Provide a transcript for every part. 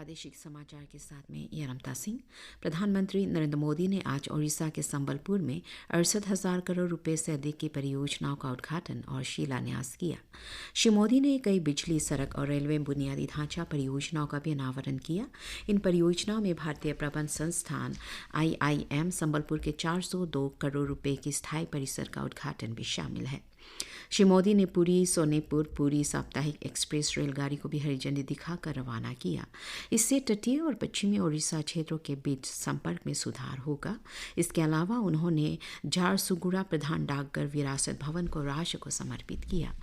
प्रादेशिक समाचार के साथ में यरमता सिंह। प्रधानमंत्री नरेंद्र मोदी ने आज ओडिशा के संबलपुर में 68,000 करोड़ रुपए से अधिक की परियोजनाओं का उद्घाटन और शिलान्यास किया। श्री मोदी ने कई बिजली, सड़क और रेलवे बुनियादी ढांचा परियोजनाओं का भी अनावरण किया। इन परियोजनाओं में भारतीय प्रबंध संस्थान IIM संबलपुर के 402 करोड़ रुपए की स्थायी परिसर का उद्घाटन भी शामिल है। श्री मोदी ने पुरी सोनेपुर पुरी साप्ताहिक एक्सप्रेस रेलगाड़ी को भी हरी झंडी दिखाकर रवाना किया। इससे तटीय और पश्चिमी ओडिशा क्षेत्रों के बीच संपर्क में सुधार होगा। इसके अलावा उन्होंने झारसुगुड़ा प्रधान डाकघर विरासत भवन को राष्ट्र को समर्पित किया।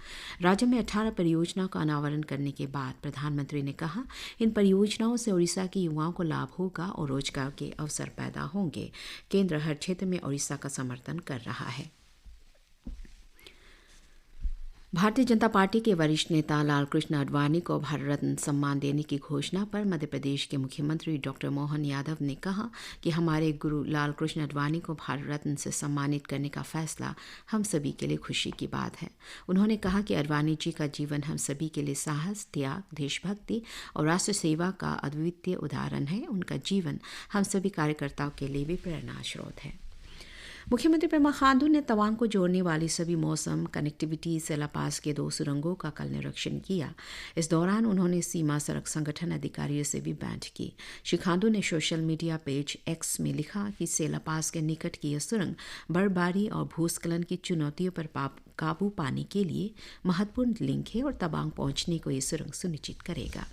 राज्य में 18 परियोजनाओं का अनावरण करने के बाद प्रधानमंत्री ने कहा, इन परियोजनाओं से ओडिशा के युवाओं को लाभ होगा और रोजगार के अवसर पैदा होंगे। केंद्र हर क्षेत्र में ओडिशा का समर्थन कर रहा है। भारतीय जनता पार्टी के वरिष्ठ नेता लालकृष्ण आडवाणी को भारत रत्न सम्मान देने की घोषणा पर मध्य प्रदेश के मुख्यमंत्री डॉक्टर मोहन यादव ने कहा कि हमारे गुरु लालकृष्ण आडवाणी को भारत रत्न से सम्मानित करने का फैसला हम सभी के लिए खुशी की बात है। उन्होंने कहा कि आडवाणी जी का जीवन हम सभी के लिए साहस, त्याग, देशभक्ति और राष्ट्र सेवा का अद्वितीय उदाहरण है। उनका जीवन हम सभी कार्यकर्ताओं के लिए भी प्रेरणा स्रोत है। मुख्यमंत्री पेमा खांडू ने तवांग को जोड़ने वाली सभी मौसम कनेक्टिविटी सेला पास के 2 सुरंगों का कल निरीक्षण किया। इस दौरान उन्होंने सीमा सड़क संगठन अधिकारियों से भी बैठक की। श्री खांडू ने सोशल मीडिया पेज X में लिखा कि सेला पास के निकट की यह सुरंग बर्फबारी और भूस्खलन की चुनौतियों पर काबू पाने के लिए महत्वपूर्ण लिंक है और तवांग पहुंचने को यह सुरंग सुनिश्चित करेगा।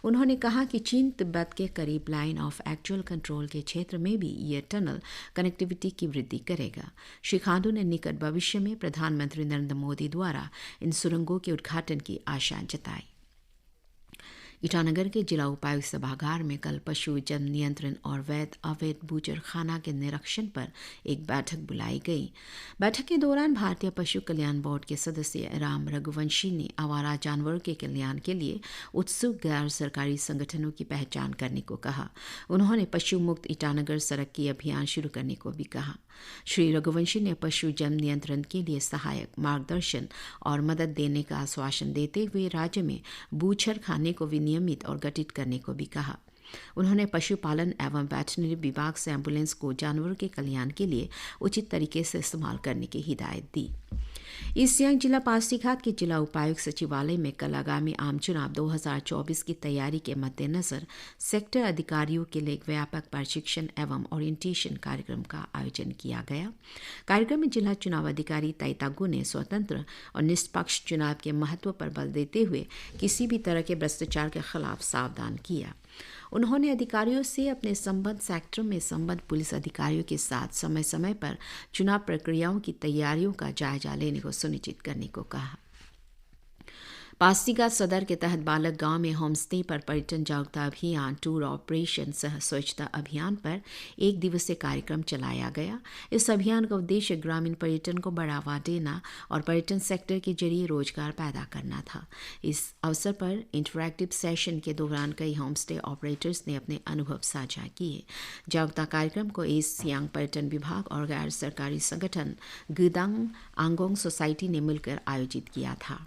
उन्होंने कहा कि चीन तिब्बत के करीब लाइन ऑफ एक्चुअल कंट्रोल के क्षेत्र में भी यह टनल कनेक्टिविटी की वृद्धि करेगा। श्री खांडू ने निकट भविष्य में प्रधानमंत्री नरेंद्र मोदी द्वारा इन सुरंगों के उद्घाटन की आशा जताई। ईटानगर के जिला उपायुक्त सभागार में कल पशु जन्म नियंत्रण और अवैध बूचर खाना के निरीक्षण पर एक बैठक बुलाई गई। बैठक के दौरान भारतीय पशु कल्याण बोर्ड के सदस्य राम रघुवंशी ने आवारा जानवरों के कल्याण के लिए उत्सुक गैर सरकारी संगठनों की पहचान करने को कहा। उन्होंने पशु मुक्त ईटानगर सड़क की अभियान शुरू करने को भी कहा। श्री रघुवंशी ने पशु जन्म नियंत्रण के लिए सहायक मार्गदर्शन और मदद देने का आश्वासन देते हुए राज्य में बूचर खाने को नियमित और गठित करने को भी कहा। उन्होंने पशुपालन एवं वेटरनरी विभाग से एम्बुलेंस को जानवरों के कल्याण के लिए उचित तरीके से इस्तेमाल करने की हिदायत दी। ईस्ट सियांग जिला पासीघाट के जिला उपायुक्त सचिवालय में कल आगामी आम चुनाव 2024 की तैयारी के मद्देनजर सेक्टर अधिकारियों के लिए एक व्यापक प्रशिक्षण एवं ओरिएंटेशन कार्यक्रम का आयोजन किया गया। कार्यक्रम में जिला चुनाव अधिकारी ताइतागु ने स्वतंत्र और निष्पक्ष चुनाव के महत्व पर बल देते हुए किसी भी तरह के भ्रष्टाचार के खिलाफ सावधान किया। उन्होंने अधिकारियों से अपने संबद्ध सेक्टर में संबद्ध पुलिस अधिकारियों के साथ समय समय पर चुनाव प्रक्रियाओं की तैयारियों का जायजा लेने को सुनिश्चित करने को कहा। पासीघाट सदर के तहत बालक गांव में होम स्टे पर पर्यटन जागरूकता अभियान, टूर ऑपरेशन सह स्वच्छता अभियान पर 1 दिवसीय कार्यक्रम चलाया गया। इस अभियान का उद्देश्य ग्रामीण पर्यटन को बढ़ावा देना और पर्यटन सेक्टर के जरिए रोजगार पैदा करना था। इस अवसर पर इंटरैक्टिव सेशन के दौरान कई होम स्टे ऑपरेटर्स ने अपने अनुभव साझा किए। जागरूकता कार्यक्रम को ईस्ट सियांग पर्यटन विभाग और गैर सरकारी संगठन गुदांग आंगोंग सोसाइटी ने मिलकर आयोजित किया था।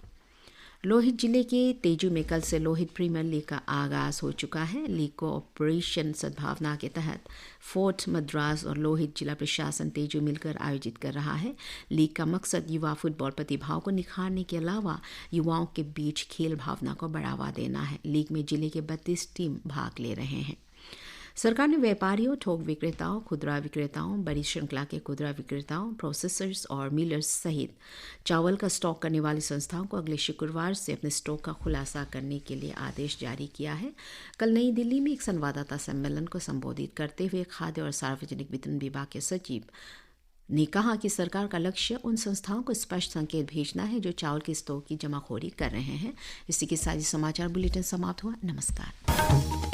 लोहित जिले के तेजू में कल से लोहित प्रीमियर लीग का आगाज हो चुका है। लीग को ऑपरेशन सद्भावना के तहत फोर्ट मद्रास और लोहित जिला प्रशासन तेजू मिलकर आयोजित कर रहा है। लीग का मकसद युवा फुटबॉल प्रतिभाओं को निखारने के अलावा युवाओं के बीच खेल भावना को बढ़ावा देना है। लीग में जिले के 32 टीम भाग ले रहे हैं। सरकार ने व्यापारियों, थोक विक्रेताओं, खुदरा विक्रेताओं, बड़ी श्रृंखला के खुदरा विक्रेताओं, प्रोसेसर्स और मिलर्स सहित चावल का स्टॉक करने वाली संस्थाओं को अगले शुक्रवार से अपने स्टॉक का खुलासा करने के लिए आदेश जारी किया है। कल नई दिल्ली में एक संवाददाता सम्मेलन को संबोधित करते हुए खाद्य और सार्वजनिक वितरण विभाग के सचिव ने कहा कि सरकार का लक्ष्य उन संस्थाओं को स्पष्ट संकेत भेजना है जो चावल के स्टॉक की जमाखोरी कर रहे हैं। इसी के साथ ही समाचार बुलेटिन समाप्त हुआ। नमस्कार।